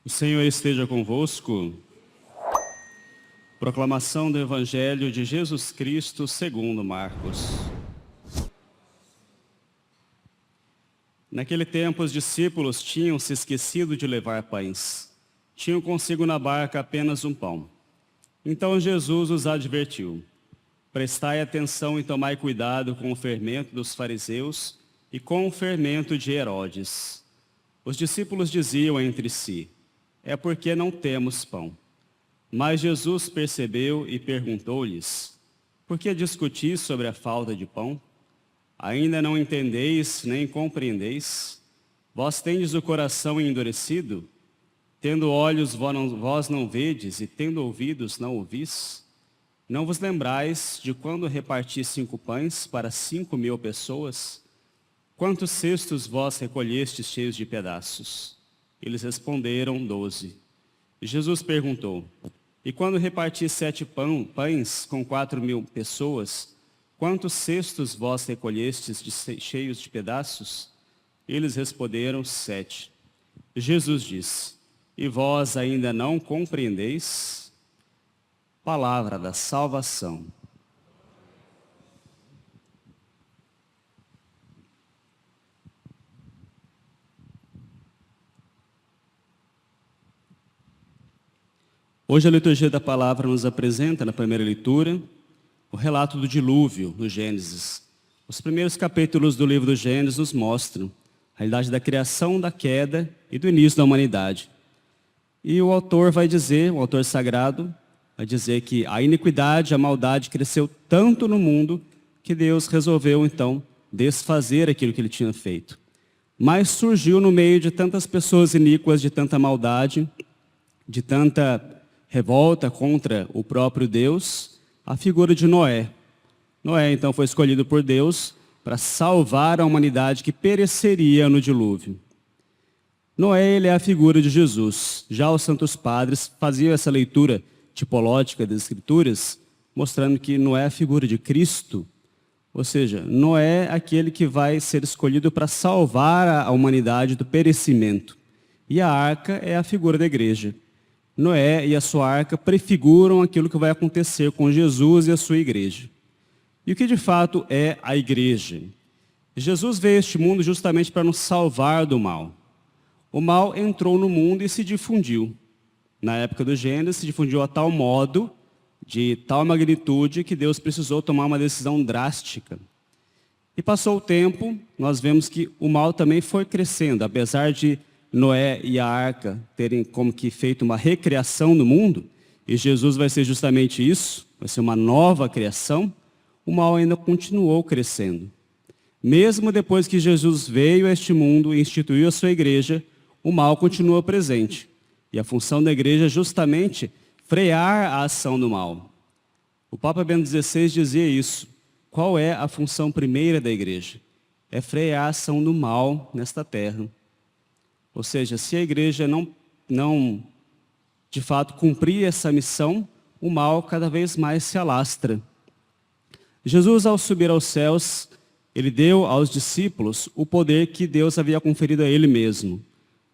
O Senhor esteja convosco. Proclamação do Evangelho de Jesus Cristo segundo Marcos. Naquele tempo os discípulos tinham se esquecido de levar pães. Tinham consigo na barca apenas um pão. Então Jesus os advertiu: prestai atenção e tomai cuidado com o fermento dos fariseus e com o fermento de Herodes. Os discípulos diziam entre si: é porque não temos pão. Mas Jesus percebeu e perguntou-lhes: por que discutis sobre a falta de pão? Ainda não entendeis nem compreendeis? Vós tendes o coração endurecido? Tendo olhos vós não vedes e tendo ouvidos não ouvis? Não vos lembrais de quando reparti 5 pães para 5.000 pessoas? Quantos cestos vós recolhestes cheios de pedaços? Eles responderam: 12. Jesus perguntou: e quando reparti 7 pães com 4.000 pessoas, quantos cestos vós recolhestes cheios de pedaços? Eles responderam: 7. Jesus disse: e vós ainda não compreendeis? Palavra da salvação. Hoje a liturgia da palavra nos apresenta, na primeira leitura, o relato do dilúvio no Gênesis. Os primeiros capítulos do livro do Gênesis nos mostram a realidade da criação, da queda e do início da humanidade. E o autor vai dizer, o autor sagrado, vai dizer que a iniquidade, a maldade cresceu tanto no mundo que Deus resolveu então desfazer aquilo que ele tinha feito. Mas surgiu no meio de tantas pessoas iníquas, de tanta maldade, de tanta revolta contra o próprio Deus, a figura de Noé. Noé, então, foi escolhido por Deus para salvar a humanidade que pereceria no dilúvio. Noé, ele é a figura de Jesus. Já os santos padres faziam essa leitura tipológica das Escrituras, mostrando que Noé é a figura de Cristo, ou seja, Noé é aquele que vai ser escolhido para salvar a humanidade do perecimento. E a arca é a figura da igreja. Noé e a sua arca prefiguram aquilo que vai acontecer com Jesus e a sua igreja. E o que de fato é a igreja? Jesus veio a este mundo justamente para nos salvar do mal. O mal entrou no mundo e se difundiu. Na época do Gênesis, se difundiu a tal modo, de tal magnitude, que Deus precisou tomar uma decisão drástica. E passou o tempo, nós vemos que o mal também foi crescendo, apesar de Noé e a arca terem como que feito uma recriação no mundo, e Jesus vai ser justamente isso, vai ser uma nova criação, o mal ainda continuou crescendo. Mesmo depois que Jesus veio a este mundo e instituiu a sua igreja, o mal continua presente. E a função da igreja é justamente frear a ação do mal. O Papa Bento XVI dizia isso. Qual é a função primeira da igreja? É frear a ação do mal nesta terra. Ou seja, se a igreja não de fato cumprir essa missão, o mal cada vez mais se alastra. Jesus, ao subir aos céus, ele deu aos discípulos o poder que Deus havia conferido a ele mesmo.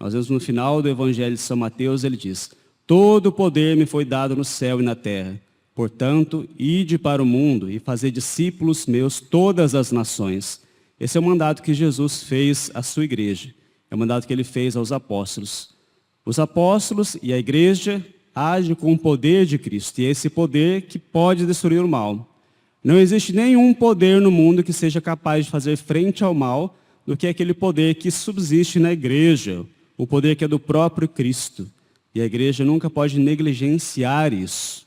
Nós vemos no final do Evangelho de São Mateus, ele diz: todo o poder me foi dado no céu e na terra. Portanto, ide para o mundo e fazer discípulos meus todas as nações. Esse é o mandato que Jesus fez à sua igreja. É o mandato que ele fez aos apóstolos. Os apóstolos e a igreja agem com o poder de Cristo. E é esse poder que pode destruir o mal. Não existe nenhum poder no mundo que seja capaz de fazer frente ao mal do que aquele poder que subsiste na igreja. O poder que é do próprio Cristo. E a igreja nunca pode negligenciar isso.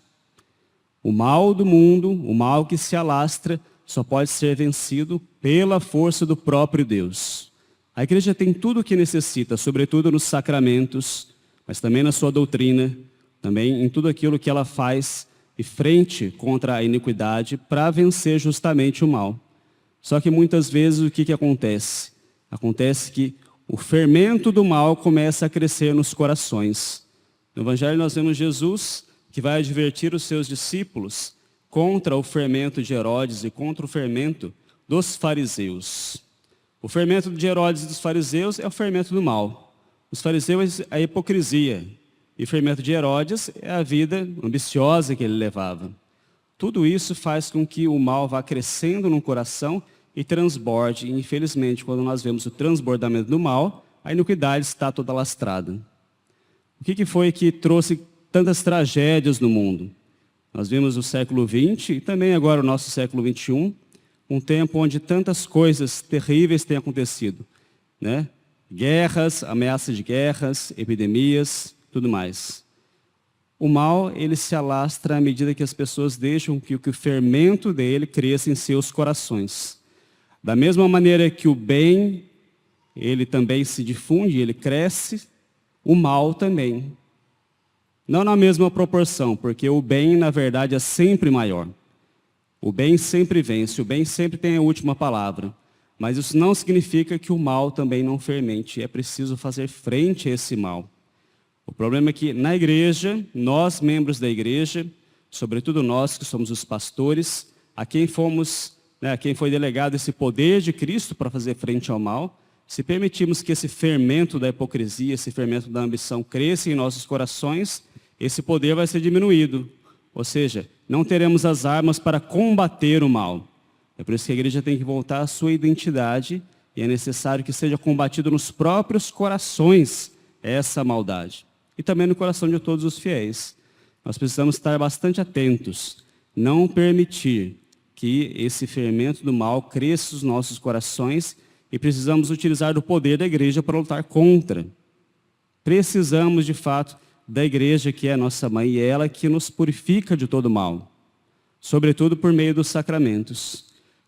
O mal do mundo, o mal que se alastra, só pode ser vencido pela força do próprio Deus. A igreja tem tudo o que necessita, sobretudo nos sacramentos, mas também na sua doutrina, também em tudo aquilo que ela faz de frente contra a iniquidade para vencer justamente o mal. Só que muitas vezes o que acontece? Acontece que o fermento do mal começa a crescer nos corações. No Evangelho nós vemos Jesus que vai advertir os seus discípulos contra o fermento de Herodes e contra o fermento dos fariseus. O fermento de Herodes e dos fariseus é o fermento do mal. Os fariseus é a hipocrisia. E o fermento de Herodes é a vida ambiciosa que ele levava. Tudo isso faz com que o mal vá crescendo no coração e transborde. E, infelizmente, quando nós vemos o transbordamento do mal, a iniquidade está toda lastrada. O que foi que trouxe tantas tragédias no mundo? Nós vimos o século XX e também agora o nosso século XXI, um tempo onde tantas coisas terríveis têm acontecido, né? Guerras, ameaças de guerras, epidemias, tudo mais. O mal, ele se alastra à medida que as pessoas deixam que o fermento dele cresça em seus corações. Da mesma maneira que o bem, ele também se difunde, ele cresce, o mal também. Não na mesma proporção, porque o bem, na verdade, é sempre maior. O bem sempre vence, o bem sempre tem a última palavra. Mas isso não significa que o mal também não fermente. É preciso fazer frente a esse mal. O problema é que na igreja, nós, membros da igreja, sobretudo nós que somos os pastores, a quem foi delegado esse poder de Cristo para fazer frente ao mal, se permitirmos que esse fermento da hipocrisia, esse fermento da ambição cresça em nossos corações, esse poder vai ser diminuído. Ou seja, não teremos as armas para combater o mal. É por isso que a igreja tem que voltar à sua identidade e é necessário que seja combatido nos próprios corações essa maldade. E também no coração de todos os fiéis. Nós precisamos estar bastante atentos, não permitir que esse fermento do mal cresça nos nossos corações e precisamos utilizar do poder da igreja para lutar contra. Precisamos, de fato, da igreja que é a nossa mãe e ela que nos purifica de todo mal, sobretudo por meio dos sacramentos.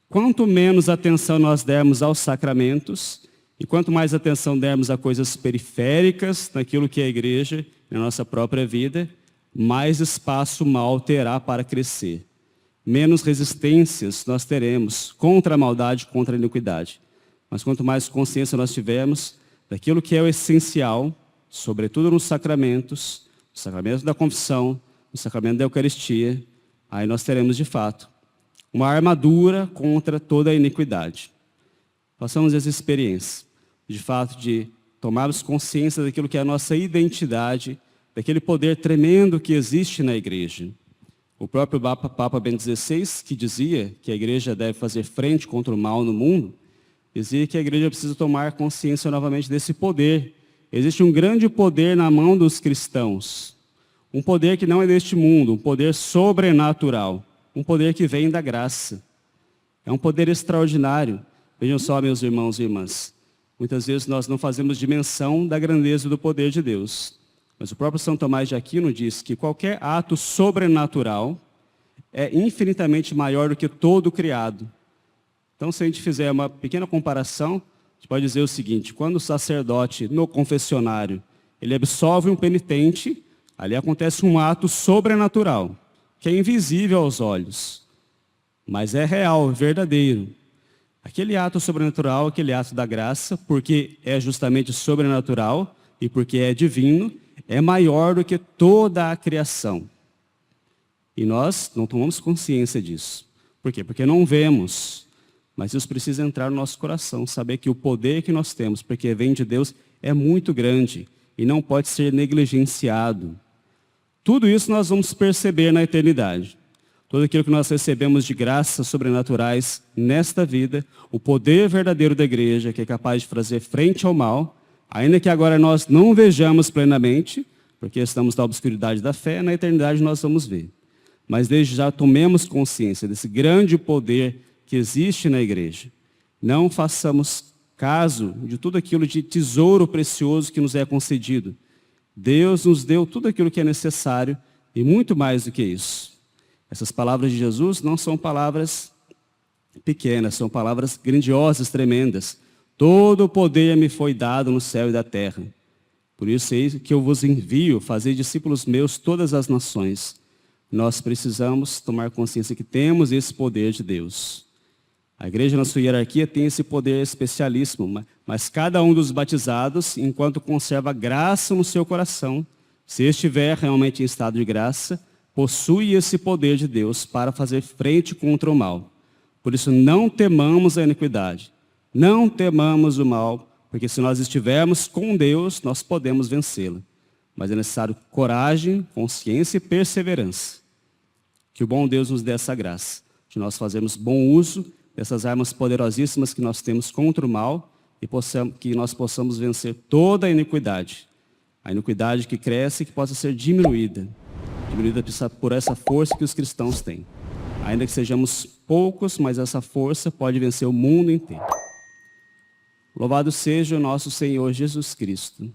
Quanto menos atenção nós dermos aos sacramentos e quanto mais atenção dermos a coisas periféricas, naquilo que é a igreja, na nossa própria vida, mais espaço o mal terá para crescer. Menos resistências nós teremos contra a maldade, contra a iniquidade. Mas quanto mais consciência nós tivermos daquilo que é o essencial, sobretudo nos sacramentos, no sacramento da confissão, no sacramento da Eucaristia, aí nós teremos de fato uma armadura contra toda a iniquidade. Façamos essa experiência, de fato, de tomarmos consciência daquilo que é a nossa identidade, daquele poder tremendo que existe na igreja. O próprio Papa Bento XVI, que dizia que a igreja deve fazer frente contra o mal no mundo, dizia que a igreja precisa tomar consciência novamente desse poder. Existe um grande poder na mão dos cristãos. Um poder que não é deste mundo, um poder sobrenatural. Um poder que vem da graça. É um poder extraordinário. Vejam só, meus irmãos e irmãs. Muitas vezes nós não fazemos dimensão da grandeza do poder de Deus. Mas o próprio São Tomás de Aquino diz que qualquer ato sobrenatural é infinitamente maior do que todo o criado. Então, se a gente fizer uma pequena comparação, a gente pode dizer o seguinte: quando o sacerdote, no confessionário, ele absolve um penitente, ali acontece um ato sobrenatural, que é invisível aos olhos, mas é real, verdadeiro. Aquele ato sobrenatural, aquele ato da graça, porque é justamente sobrenatural e porque é divino, é maior do que toda a criação. E nós não tomamos consciência disso. Por quê? Porque não vemos. Mas isso precisa entrar no nosso coração, saber que o poder que nós temos, porque vem de Deus, é muito grande e não pode ser negligenciado. Tudo isso nós vamos perceber na eternidade. Tudo aquilo que nós recebemos de graças sobrenaturais nesta vida, o poder verdadeiro da igreja, que é capaz de fazer frente ao mal, ainda que agora nós não vejamos plenamente, porque estamos na obscuridade da fé, na eternidade nós vamos ver. Mas desde já tomemos consciência desse grande poder que existe na igreja. Não façamos caso de tudo aquilo de tesouro precioso que nos é concedido. Deus nos deu tudo aquilo que é necessário e muito mais do que isso. Essas palavras de Jesus não são palavras pequenas, são palavras grandiosas, tremendas. Todo o poder me foi dado no céu e da terra. Por isso é que eu vos envio, fazer discípulos meus todas as nações. Nós precisamos tomar consciência que temos esse poder de Deus. A igreja, na sua hierarquia, tem esse poder especialíssimo, mas cada um dos batizados, enquanto conserva graça no seu coração, se estiver realmente em estado de graça, possui esse poder de Deus para fazer frente contra o mal. Por isso, não temamos a iniquidade, não temamos o mal, porque se nós estivermos com Deus, nós podemos vencê-la. Mas é necessário coragem, consciência e perseverança. Que o bom Deus nos dê essa graça, de nós fazermos bom uso dessas armas poderosíssimas que nós temos contra o mal e que nós possamos vencer toda a iniquidade. A iniquidade que cresce e que possa ser diminuída por essa força que os cristãos têm. Ainda que sejamos poucos, mas essa força pode vencer o mundo inteiro. Louvado seja o nosso Senhor Jesus Cristo.